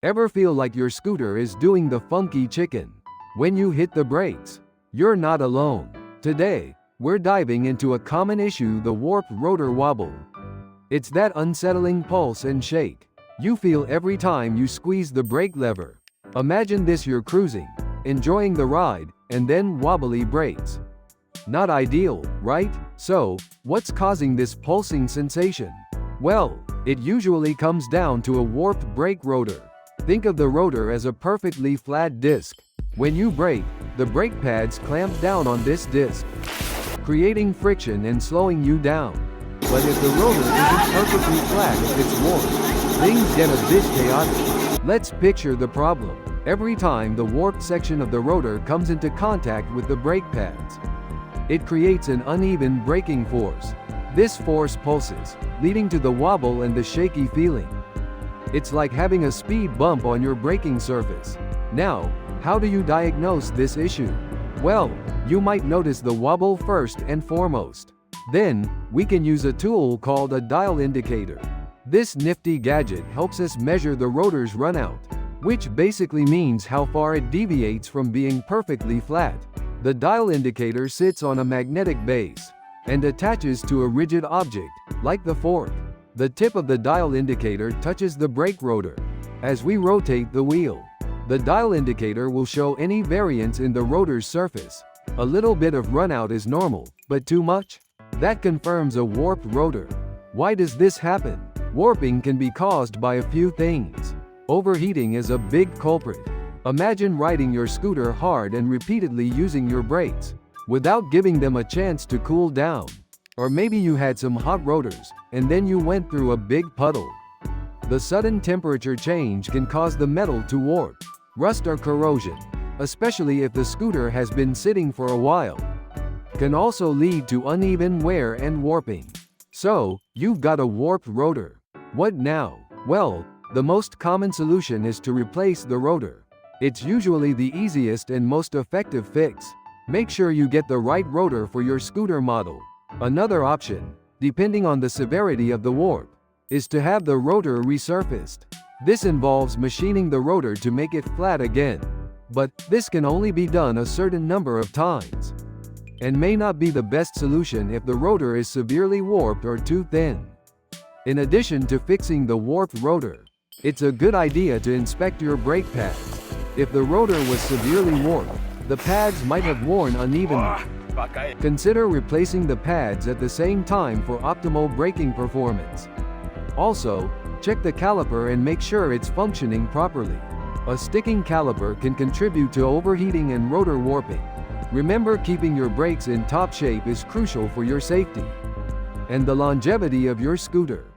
Ever feel like your scooter is doing the funky chicken when you hit the brakes? You're not alone. Today, we're diving into a common issue: the warped rotor wobble. It's that unsettling pulse and shake you feel every time you squeeze the brake lever. Imagine this: you're cruising, enjoying the ride, and then wobbly brakes. Not ideal, right? So, what's causing this pulsing sensation? Well, it usually comes down to a warped brake rotor. Think of the rotor as a perfectly flat disc. When you brake, the brake pads clamp down on this disc, creating friction and slowing you down. But if the rotor isn't perfectly flat, if it's warped, things get a bit chaotic. Let's picture the problem. Every time the warped section of the rotor comes into contact with the brake pads, it creates an uneven braking force. This force pulses, leading to the wobble and the shaky feeling. It's like having a speed bump on your braking surface. Now, how do you diagnose this issue? Well, you might notice the wobble first and foremost. Then, we can use a tool called a dial indicator. This nifty gadget helps us measure the rotor's runout, which basically means how far it deviates from being perfectly flat. The dial indicator sits on a magnetic base and attaches to a rigid object, like the fork. The tip of the dial indicator touches the brake rotor. As we rotate the wheel, the dial indicator will show any variance in the rotor's surface. A little bit of runout is normal, but too much? That confirms a warped rotor. Why does this happen? Warping can be caused by a few things. Overheating is a big culprit. Imagine riding your scooter hard and repeatedly using your brakes without giving them a chance to cool down. Or maybe you had some hot rotors, and then you went through a big puddle. The sudden temperature change can cause the metal to warp, rust, or corrosion, especially if the scooter has been sitting for a while. Can also lead to uneven wear and warping. So, you've got a warped rotor. What now? Well, the most common solution is to replace the rotor. It's usually the easiest and most effective fix. Make sure you get the right rotor for your scooter model. Another option, depending on the severity of the warp, is to have the rotor resurfaced. This involves machining the rotor to make it flat again. But this can only be done a certain number of times, and may not be the best solution if the rotor is severely warped or too thin. In addition to fixing the warped rotor, it's a good idea to inspect your brake pads. If the rotor was severely warped, the pads might have worn unevenly. Consider replacing the pads at the same time for optimal braking performance. Also, check the caliper and make sure it's functioning properly. A sticking caliper can contribute to overheating and rotor warping. Remember, keeping your brakes in top shape is crucial for your safety and the longevity of your scooter.